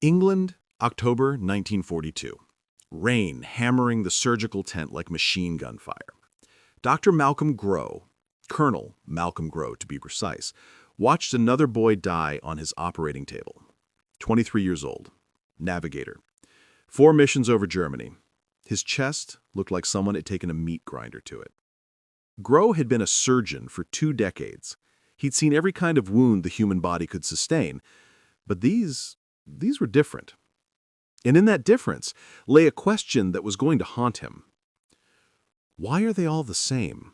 England, October 1942. Rain hammering the surgical tent like machine gun fire. Dr. Malcolm Grow, Colonel Malcolm Grow to be precise, watched another boy die on his operating table. 23 years old, navigator. 4 missions over Germany. His chest looked like someone had taken a meat grinder to it. Grow had been a surgeon for 2 decades. He'd seen every kind of wound the human body could sustain, but these were different. And in that difference lay a question that was going to haunt him. Why are they all the same?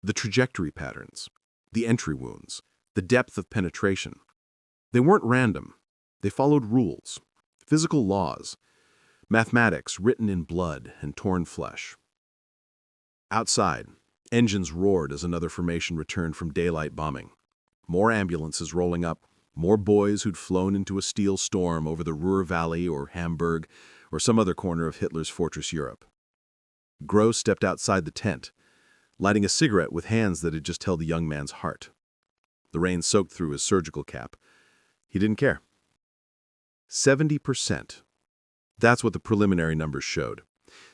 The trajectory patterns, the entry wounds, the depth of penetration. They weren't random. They followed rules, physical laws, mathematics written in blood and torn flesh. Outside, engines roared as another formation returned from daylight bombing. More ambulances rolling up, more boys who'd flown into a steel storm over the Ruhr Valley or Hamburg or some other corner of Hitler's fortress Europe. Grow stepped outside the tent, lighting a cigarette with hands that had just held the young man's heart. The rain soaked through his surgical cap. He didn't care. 70%. That's what the preliminary numbers showed.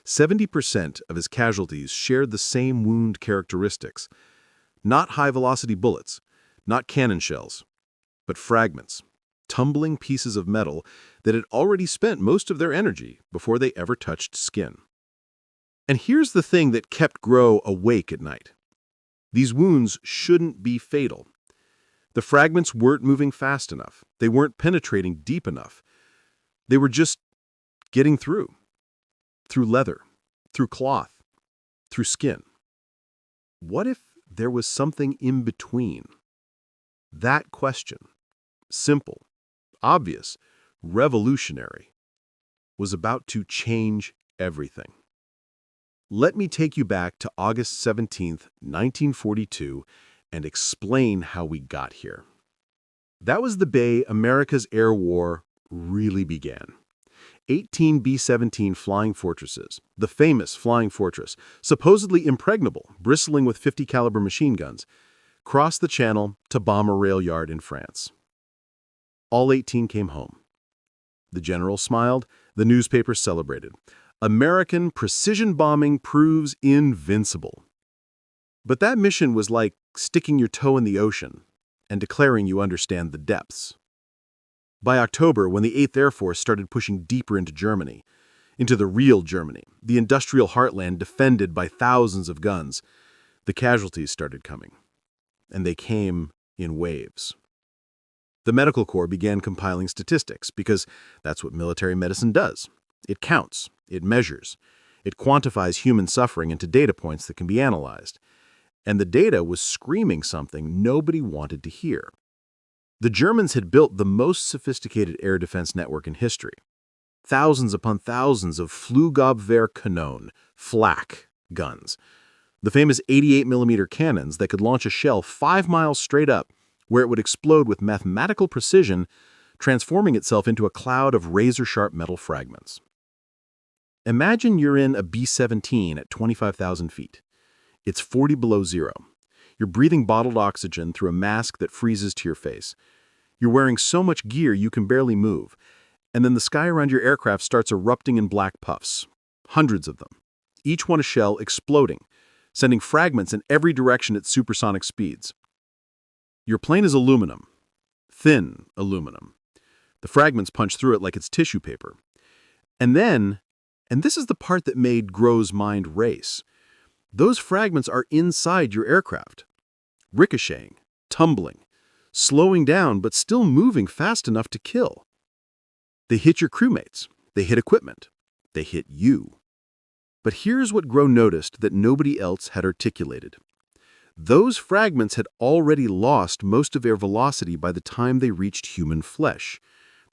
70% of his casualties shared the same wound characteristics. Not high-velocity bullets, not cannon shells, but fragments, tumbling pieces of metal that had already spent most of their energy before they ever touched skin. And here's the thing that kept Grow awake at night. These wounds shouldn't be fatal. The fragments weren't moving fast enough. They weren't penetrating deep enough. They were just getting through leather, through cloth, through skin. What if there was something in between? That question, simple, obvious, revolutionary, was about to change everything. Let me take you back to August 17th, 1942, and explain how we got here. That was the day America's air war really began. 18 B-17 flying fortresses, the famous Flying Fortress, supposedly impregnable, bristling with 50 caliber machine guns, crossed the channel to bomb a rail yard in France. All 18 came home. The general smiled, the newspapers celebrated. American precision bombing proves invincible. But that mission was like sticking your toe in the ocean and declaring you understand the depths. By October, when the 8th Air Force started pushing deeper into Germany, into the real Germany, the industrial heartland defended by thousands of guns, the casualties started coming. And they came in waves. The medical corps began compiling statistics because that's what military medicine does. It counts, it measures, it quantifies human suffering into data points that can be analyzed. And the data was screaming something nobody wanted to hear. The Germans had built the most sophisticated air defense network in history. Thousands upon thousands of Flugabwehrkanonen, Flak, guns. The famous 88mm cannons that could launch a shell 5 miles straight up, where it would explode with mathematical precision, transforming itself into a cloud of razor-sharp metal fragments. Imagine you're in a B-17 at 25,000 feet. It's 40 below zero. You're breathing bottled oxygen through a mask that freezes to your face. You're wearing so much gear you can barely move. And then the sky around your aircraft starts erupting in black puffs. Hundreds of them. Each one a shell exploding, sending fragments in every direction at supersonic speeds. Your plane is aluminum. Thin aluminum. The fragments punch through it like it's tissue paper. And then, and this is the part that made Grow's mind race, those fragments are inside your aircraft, ricocheting, tumbling, slowing down but still moving fast enough to kill. They hit your crewmates, they hit equipment, they hit you. But here's what Grow noticed that nobody else had articulated. Those fragments had already lost most of their velocity by the time they reached human flesh.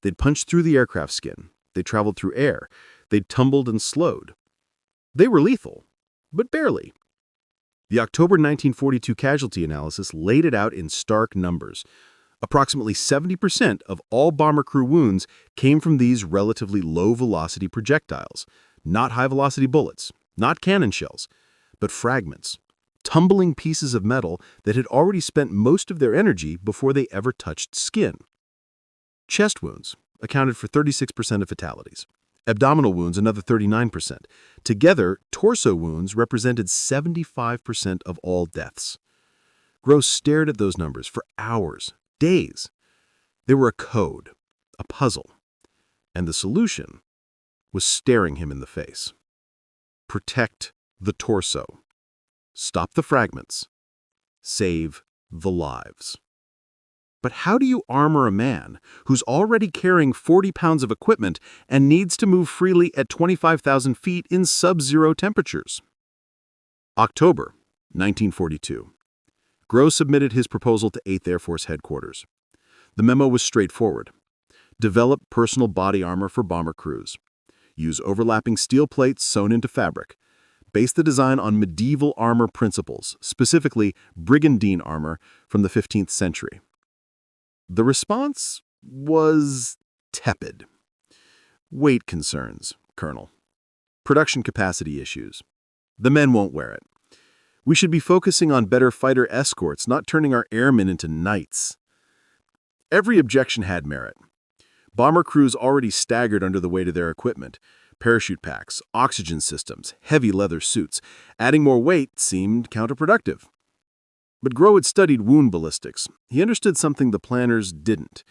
They'd punched through the aircraft skin, they'd traveled through air, they'd tumbled and slowed. They were lethal, but barely. The October 1942 casualty analysis laid it out in stark numbers. Approximately 70% of all bomber crew wounds came from these relatively low-velocity projectiles, not high-velocity bullets, not cannon shells, but fragments, tumbling pieces of metal that had already spent most of their energy before they ever touched skin. Chest wounds, accounted for 36% of fatalities. Abdominal wounds, another 39%. Together, torso wounds represented 75% of all deaths. Gross stared at those numbers for hours, days. They were a code, a puzzle, and the solution was staring him in the face. Protect the torso. Stop the fragments. Save the lives. But how do you armor a man who's already carrying 40 pounds of equipment and needs to move freely at 25,000 feet in sub-zero temperatures? October 1942. Gross submitted his proposal to 8th Air Force Headquarters. The memo was straightforward. Develop personal body armor for bomber crews. Use overlapping steel plates sewn into fabric. Base the design on medieval armor principles, specifically brigandine armor from the 15th century. The response was tepid. Weight concerns, Colonel. Production capacity issues. The men won't wear it. We should be focusing on better fighter escorts, not turning our airmen into knights. Every objection had merit. Bomber crews already staggered under the weight of their equipment. Parachute packs, oxygen systems, heavy leather suits. Adding more weight seemed counterproductive. But Grow had studied wound ballistics. He understood something the planners didn't.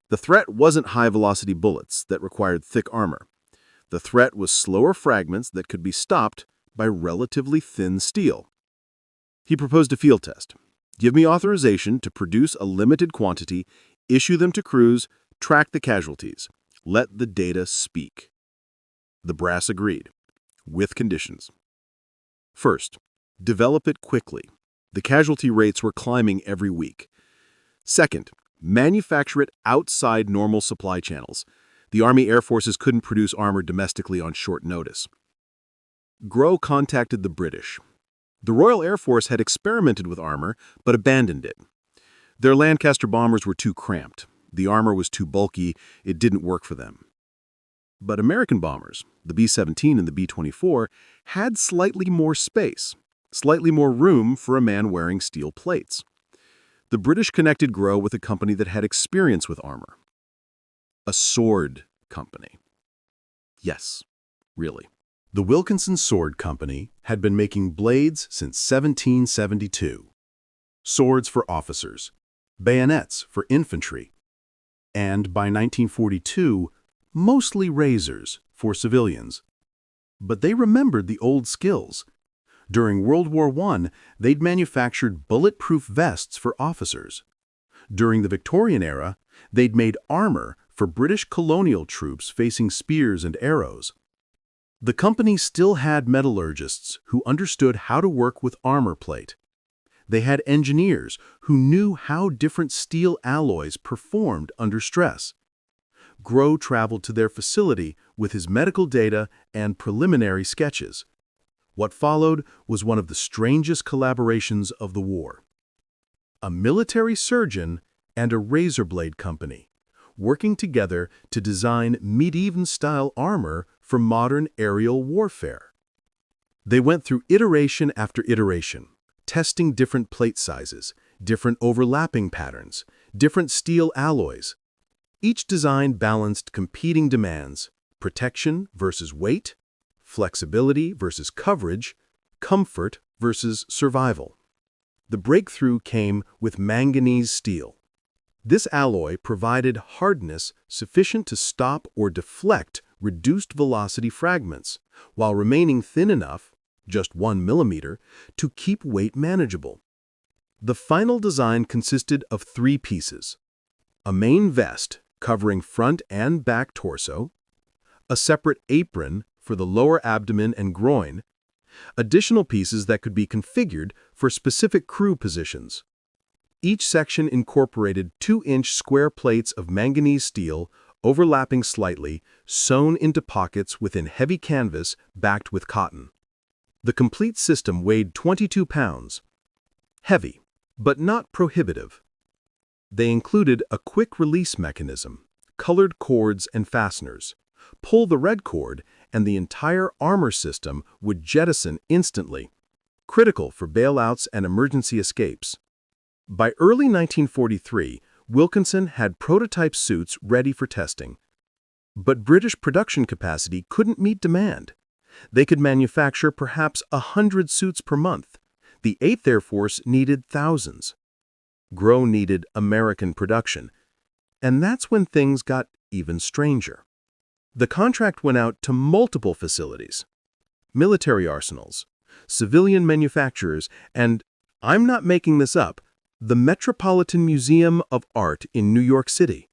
The threat wasn't high-velocity bullets that required thick armor. The threat was slower fragments that could be stopped by relatively thin steel. He proposed a field test. Give me authorization to produce a limited quantity, issue them to crews, track the casualties. Let the data speak. The brass agreed, with conditions. First, develop it quickly. The casualty rates were climbing every week. Second, manufacture it outside normal supply channels. The Army Air Forces couldn't produce armor domestically on short notice. Grow contacted the British. The Royal Air Force had experimented with armor, but abandoned it. Their Lancaster bombers were too cramped. The armor was too bulky. It didn't work for them. But American bombers, the B-17 and the B-24, had slightly more space, slightly more room for a man wearing steel plates. The British connected Grow with a company that had experience with armor. A sword company. Yes, really. The Wilkinson Sword Company had been making blades since 1772. Swords for officers, bayonets for infantry, and by 1942, mostly razors for civilians. But they remembered the old skills. During World War I, they'd manufactured bulletproof vests for officers. During the Victorian era, they'd made armor for British colonial troops facing spears and arrows. The company still had metallurgists who understood how to work with armor plate. They had engineers who knew how different steel alloys performed under stress. Grow traveled to their facility with his medical data and preliminary sketches. What followed was one of the strangest collaborations of the war. A military surgeon and a razor blade company, working together to design medieval-style armor for modern aerial warfare. They went through iteration after iteration, testing different plate sizes, different overlapping patterns, different steel alloys. Each design balanced competing demands: protection versus weight, flexibility versus coverage, comfort versus survival. The breakthrough came with manganese steel. This alloy provided hardness sufficient to stop or deflect reduced velocity fragments, while remaining thin enough, just 1 millimeter, to keep weight manageable. The final design consisted of 3 pieces: a main vest covering front and back torso, a separate apron for the lower abdomen and groin, additional pieces that could be configured for specific crew positions. Each section incorporated 2-inch square plates of manganese steel, overlapping slightly, sewn into pockets within heavy canvas backed with cotton. The complete system weighed 22 pounds. Heavy, but not prohibitive. They included a quick-release mechanism, colored cords and fasteners. Pull the red cord, and the entire armor system would jettison instantly, critical for bailouts and emergency escapes. By early 1943, Wilkinson had prototype suits ready for testing, But British production capacity couldn't meet demand. They could manufacture perhaps 100 suits per month. The 8th Air Force needed thousands. GROW needed American production. And that's when things got even stranger. The contract went out to multiple facilities, military arsenals, civilian manufacturers, and, I'm not making this up, the Metropolitan Museum of Art in New York City.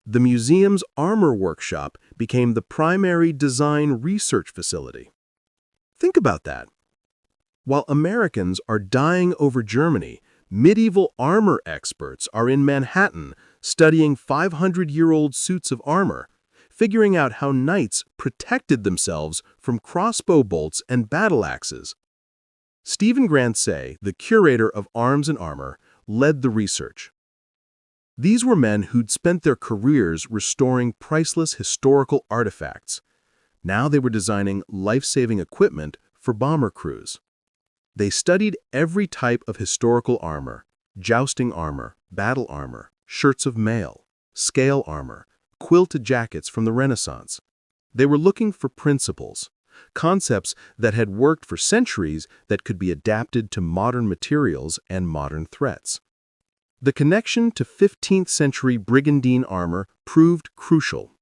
The museum's armor workshop became the primary design research facility. Think about that. While Americans are dying over Germany, medieval armor experts are in Manhattan studying 500-year-old suits of armor, figuring out how knights protected themselves from crossbow bolts and battle axes. Stephen Grandsay, the curator of arms and armor, led the research. These were men who'd spent their careers restoring priceless historical artifacts. Now they were designing life-saving equipment for bomber crews. They studied every type of historical armor: jousting armor, battle armor, shirts of mail, scale armor, quilted jackets from the Renaissance. They were looking for principles, concepts that had worked for centuries that could be adapted to modern materials and modern threats. The connection to 15th-century brigandine armor proved crucial.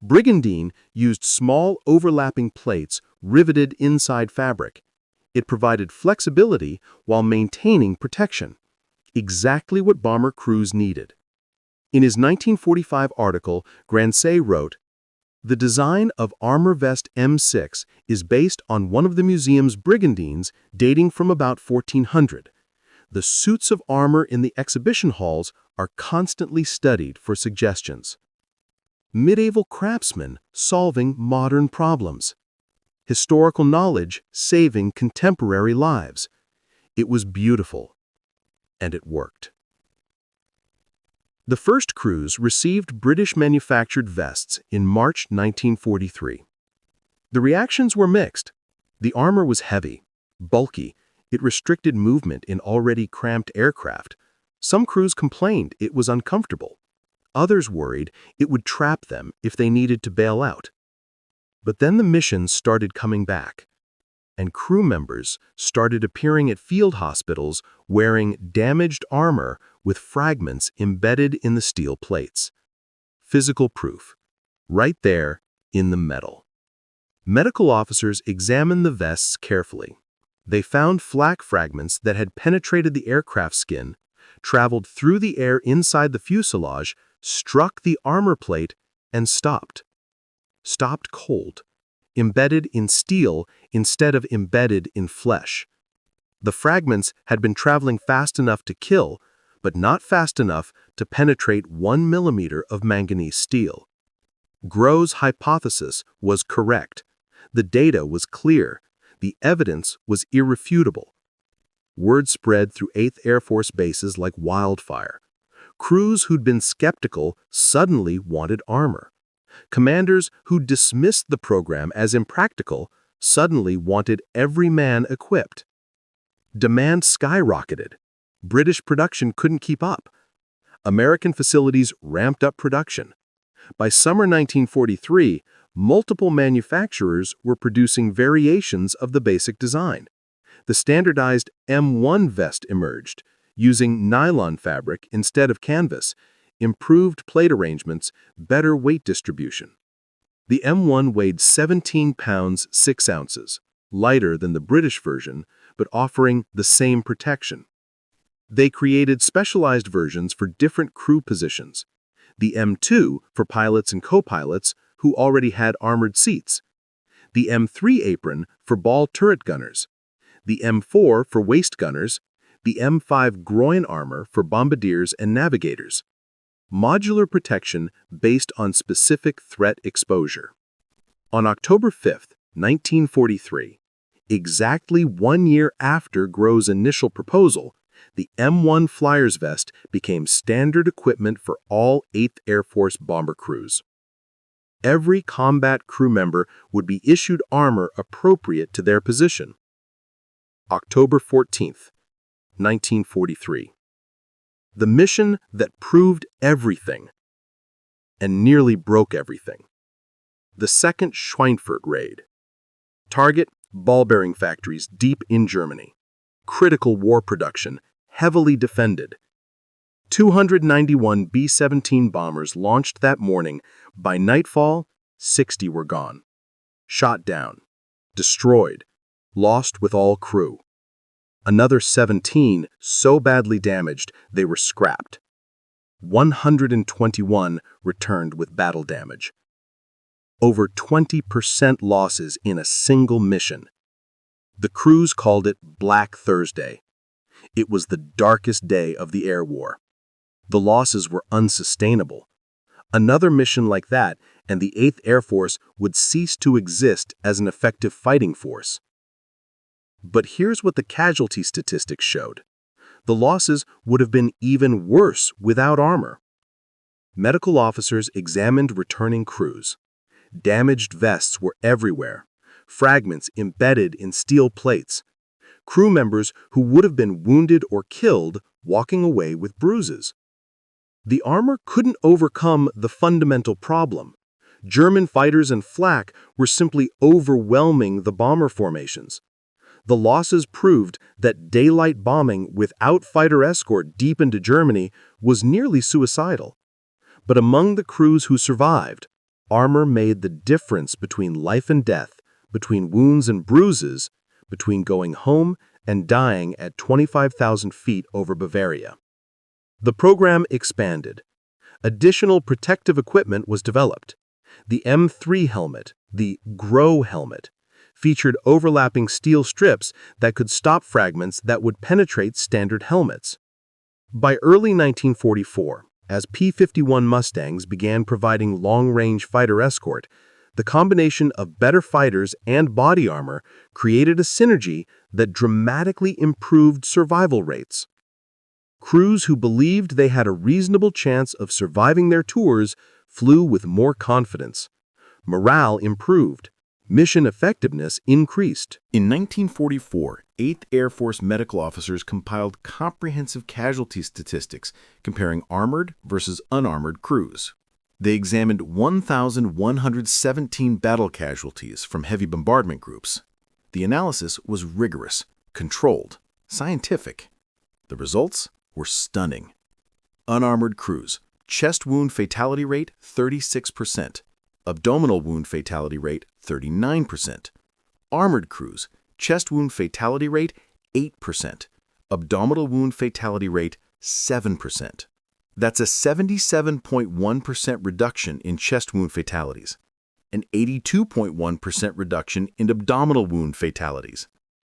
Brigandine used small overlapping plates riveted inside fabric. It provided flexibility while maintaining protection, exactly what bomber crews needed. In his 1945 article, Grandsay wrote, "The design of Armor Vest M6 is based on one of the museum's brigandines dating from about 1400. The suits of armor in the exhibition halls are constantly studied for suggestions." Medieval craftsmen solving modern problems. Historical knowledge saving contemporary lives. It was beautiful. And it worked. The first crews received British-manufactured vests in March 1943. The reactions were mixed. The armor was heavy, bulky. It restricted movement in already cramped aircraft. Some crews complained it was uncomfortable. Others worried it would trap them if they needed to bail out. But then the missions started coming back, and crew members started appearing at field hospitals wearing damaged armor with fragments embedded in the steel plates. Physical proof, right there in the metal. Medical officers examined the vests carefully. They found flak fragments that had penetrated the aircraft skin, traveled through the air inside the fuselage, struck the armor plate, and stopped. Stopped cold, embedded in steel instead of embedded in flesh. The fragments had been traveling fast enough to kill, but not fast enough to penetrate 1 millimeter of manganese steel. GROW's hypothesis was correct. The data was clear. The evidence was irrefutable. Word spread through 8th Air Force bases like wildfire. Crews who'd been skeptical suddenly wanted armor. Commanders who dismissed the program as impractical suddenly wanted every man equipped. Demand skyrocketed. British production couldn't keep up. American facilities ramped up production. By summer 1943, multiple manufacturers were producing variations of the basic design. The standardized M1 vest emerged, using nylon fabric instead of canvas, improved plate arrangements, better weight distribution. The M1 weighed 17 pounds 6 ounces, lighter than the British version, but offering the same protection. They created specialized versions for different crew positions. The M2 for pilots and co-pilots who already had armored seats. The M3 apron for ball turret gunners. The M4 for waist gunners. The M5 groin armor for bombardiers and navigators. Modular protection based on specific threat exposure. On October 5, 1943, exactly 1 year after GROW's initial proposal, the M1 Flyers vest became standard equipment for all 8th Air Force bomber crews. Every combat crew member would be issued armor appropriate to their position. October 14, 1943. The mission that proved everything and nearly broke everything. The second Schweinfurt raid. Target, ball-bearing factories deep in Germany. Critical war production, heavily defended. 291 B-17 bombers launched that morning. By nightfall, 60 were gone. Shot down. Destroyed. Lost with all crew. Another 17 so badly damaged they were scrapped. 121 returned with battle damage. Over 20% losses in a single mission. The crews called it Black Thursday. It was the darkest day of the air war. The losses were unsustainable. Another mission like that, and the 8th Air Force would cease to exist as an effective fighting force. But here's what the casualty statistics showed. The losses would have been even worse without armor. Medical officers examined returning crews. Damaged vests were everywhere, fragments embedded in steel plates. Crew members who would have been wounded or killed walking away with bruises. The armor couldn't overcome the fundamental problem. German fighters and Flak were simply overwhelming the bomber formations. The losses proved that daylight bombing without fighter escort deep into Germany was nearly suicidal. But among the crews who survived, armor made the difference between life and death, between wounds and bruises, between going home and dying at 25,000 feet over Bavaria. The program expanded. Additional protective equipment was developed. The M3 helmet, the GROW helmet, featured overlapping steel strips that could stop fragments that would penetrate standard helmets. By early 1944, as P-51 Mustangs began providing long-range fighter escort, the combination of better fighters and body armor created a synergy that dramatically improved survival rates. Crews who believed they had a reasonable chance of surviving their tours flew with more confidence. Morale improved. Mission effectiveness increased. In 1944, 8th Air Force medical officers compiled comprehensive casualty statistics comparing armored versus unarmored crews. They examined 1,117 battle casualties from heavy bombardment groups. The analysis was rigorous, controlled, scientific. The results were stunning. Unarmored crews, chest wound fatality rate 36%, abdominal wound fatality rate 39%. Armored crews, chest wound fatality rate 8%, abdominal wound fatality rate 7%. That's a 77.1% reduction in chest wound fatalities, an 82.1% reduction in abdominal wound fatalities.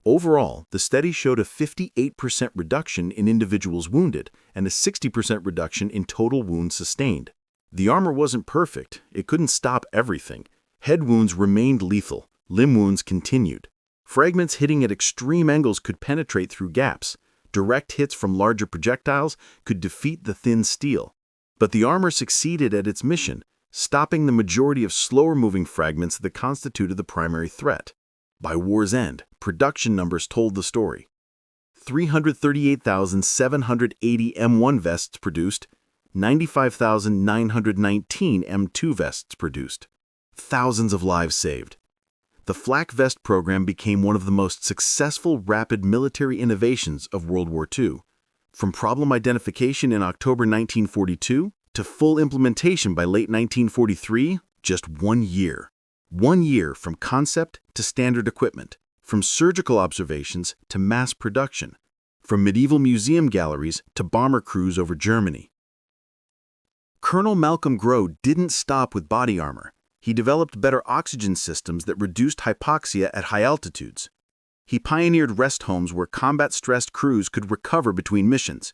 Overall, the study showed a 58% reduction in individuals wounded and a 60% reduction in total wounds sustained. The armor wasn't perfect. It couldn't stop everything. Head wounds remained lethal. Limb wounds continued. Fragments hitting at extreme angles could penetrate through gaps. Direct hits from larger projectiles could defeat the thin steel. But the armor succeeded at its mission, stopping the majority of slower-moving fragments that constituted the primary threat. By war's end, production numbers told the story. 338,780 M1 vests produced, 95,919 M2 vests produced. Thousands of lives saved. The Flak vest program became one of the most successful rapid military innovations of World War II. From problem identification in October 1942 to full implementation by late 1943, just 1 year. 1 year from concept to standard equipment, from surgical observations to mass production, from medieval museum galleries to bomber crews over Germany. Colonel Malcolm Grow didn't stop with body armor. He developed better oxygen systems that reduced hypoxia at high altitudes. He pioneered rest homes where combat-stressed crews could recover between missions.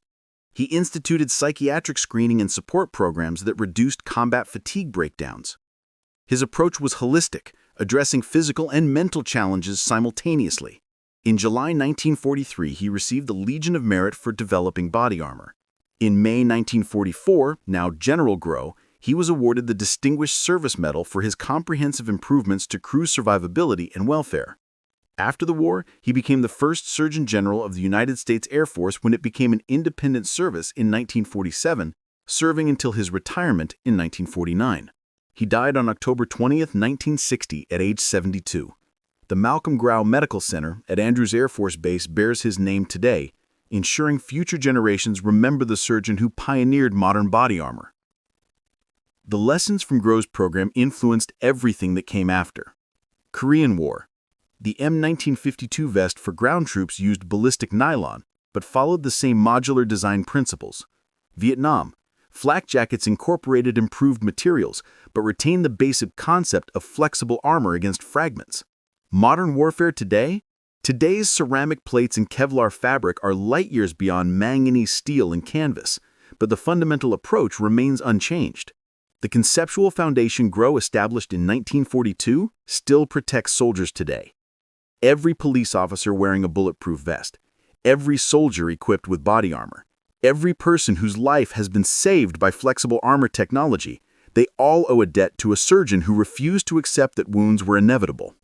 He instituted psychiatric screening and support programs that reduced combat fatigue breakdowns. His approach was holistic, addressing physical and mental challenges simultaneously. In July 1943, he received the Legion of Merit for developing body armor. In May 1944, now General Grow, he was awarded the Distinguished Service Medal for his comprehensive improvements to crew survivability and welfare. After the war, he became the first Surgeon General of the United States Air Force when it became an independent service in 1947, serving until his retirement in 1949. He died on October 20th, 1960, at age 72. The Malcolm Grau Medical Center at Andrews Air Force Base bears his name today, ensuring future generations remember the surgeon who pioneered modern body armor. The lessons from Grau's program influenced everything that came after. Korean War. The M1952 vest for ground troops used ballistic nylon, but followed the same modular design principles. Vietnam. Flak jackets incorporated improved materials, but retained the basic concept of flexible armor against fragments. Modern warfare today? Today's ceramic plates and Kevlar fabric are light years beyond manganese steel and canvas, but the fundamental approach remains unchanged. The conceptual foundation Grau established in 1942 still protects soldiers today. Every police officer wearing a bulletproof vest, every soldier equipped with body armor, every person whose life has been saved by flexible armor technology, they all owe a debt to a surgeon who refused to accept that wounds were inevitable.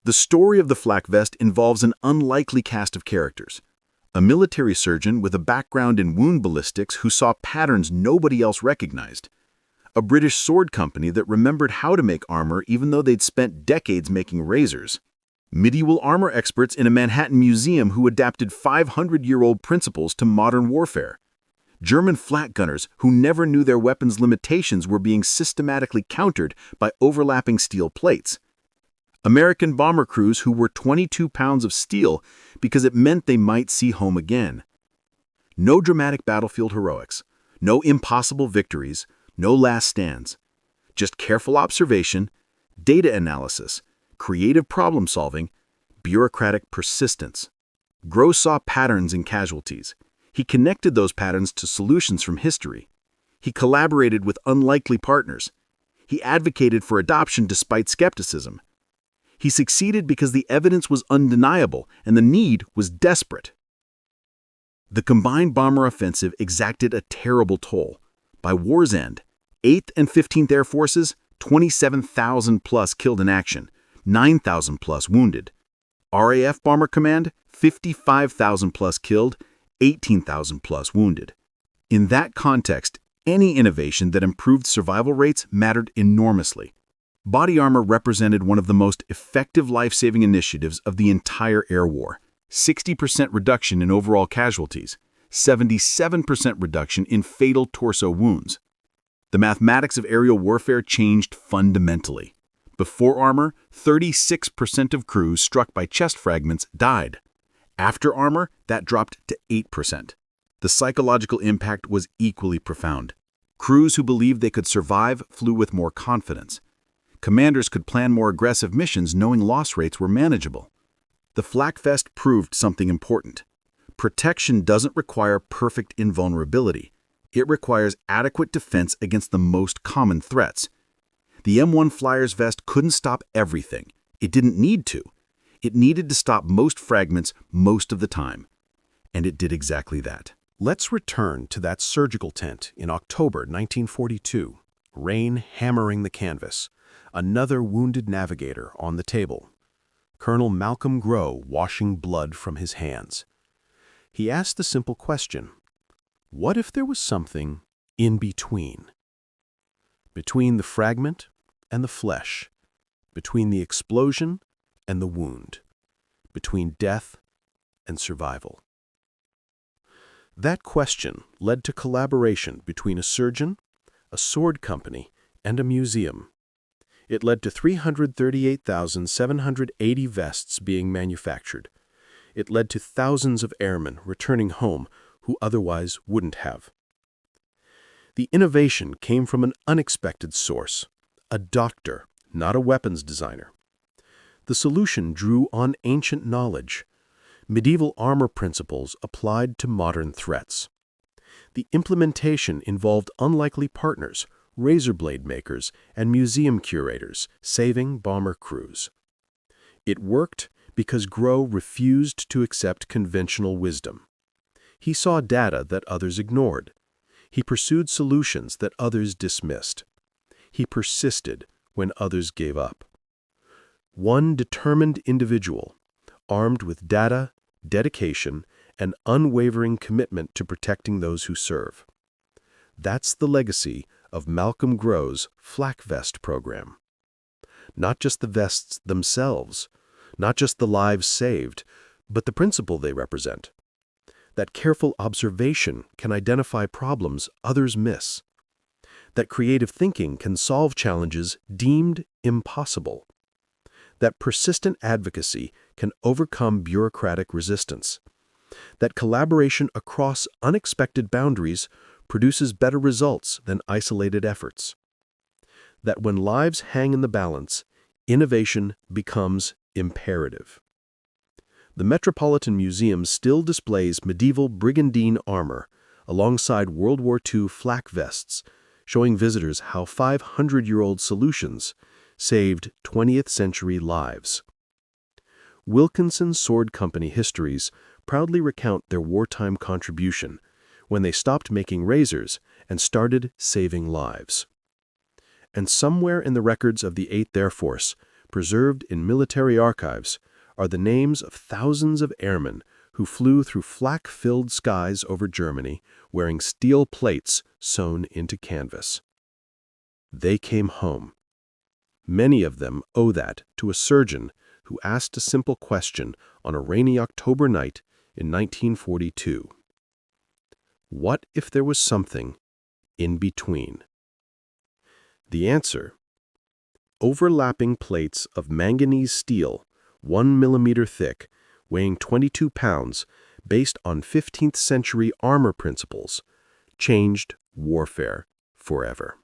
The story of the flak vest involves an unlikely cast of characters. A military surgeon with a background in wound ballistics who saw patterns nobody else recognized. A British sword company that remembered how to make armor even though they'd spent decades making razors. Medieval armor experts in a Manhattan museum who adapted 500-year-old principles to modern warfare. German flak gunners who never knew their weapons' limitations were being systematically countered by overlapping steel plates. American bomber crews who were 22 pounds of steel because it meant they might see home again. No dramatic battlefield heroics, no impossible victories, no last stands. Just careful observation, data analysis, creative problem solving, bureaucratic persistence. Grau saw patterns in casualties. He connected those patterns to solutions from history. He collaborated with unlikely partners. He advocated for adoption despite skepticism. He succeeded because the evidence was undeniable and the need was desperate. The combined bomber offensive exacted a terrible toll. By war's end, 8th and 15th Air Forces, 27,000 plus killed in action, 9,000 plus wounded. RAF Bomber Command, 55,000 plus killed, 18,000 plus wounded. In that context, any innovation that improved survival rates mattered enormously. Body armor represented one of the most effective life-saving initiatives of the entire air war. 60% reduction in overall casualties, 77% reduction in fatal torso wounds. The mathematics of aerial warfare changed fundamentally. Before armor, 36% of crews struck by chest fragments died. After armor, that dropped to 8%. The psychological impact was equally profound. Crews who believed they could survive flew with more confidence. Commanders could plan more aggressive missions knowing loss rates were manageable. The flak vest proved something important. Protection doesn't require perfect invulnerability. It requires adequate defense against the most common threats. The M1 Flyer's vest couldn't stop everything. It didn't need to. It needed to stop most fragments most of the time. And it did exactly that. Let's return to that surgical tent in October 1942. Rain hammering the canvas. Another wounded navigator on the table. Colonel Malcolm Grau washing blood from his hands. He asked the simple question, what if there was something in between? Between the fragment and the flesh, between the explosion and the wound, between death and survival. That question led to collaboration between a surgeon, a sword company, and a museum. It led to 338,780 vests being manufactured. It led to thousands of airmen returning home who otherwise wouldn't have. The innovation came from an unexpected source, a doctor, not a weapons designer. The solution drew on ancient knowledge, medieval armor principles applied to modern threats. The implementation involved unlikely partners, razor blade makers, and museum curators, saving bomber crews. It worked because Grau refused to accept conventional wisdom. He saw data that others ignored. He pursued solutions that others dismissed. He persisted when others gave up. One determined individual, armed with data, dedication, and unwavering commitment to protecting those who serve. That's the legacy of Malcolm Grough's Flak vest program. Not just the vests themselves, not just the lives saved, but the principle they represent. That careful observation can identify problems others miss. That creative thinking can solve challenges deemed impossible. That persistent advocacy can overcome bureaucratic resistance. That collaboration across unexpected boundaries produces better results than isolated efforts. That when lives hang in the balance, innovation becomes imperative. The Metropolitan Museum still displays medieval brigandine armor alongside World War II flak vests, showing visitors how 500-year-old solutions saved 20th-century lives. Wilkinson Sword Company histories proudly recount their wartime contribution when they stopped making razors and started saving lives. And somewhere in the records of the 8th Air Force, preserved in military archives, are the names of thousands of airmen who flew through flak-filled skies over Germany wearing steel plates sewn into canvas. They came home. Many of them owe that to a surgeon who asked a simple question on a rainy October night in 1942. What if there was something in between? The answer: overlapping plates of manganese steel, 1 millimeter thick, weighing 22 pounds, based on 15th century armor principles, changed warfare forever.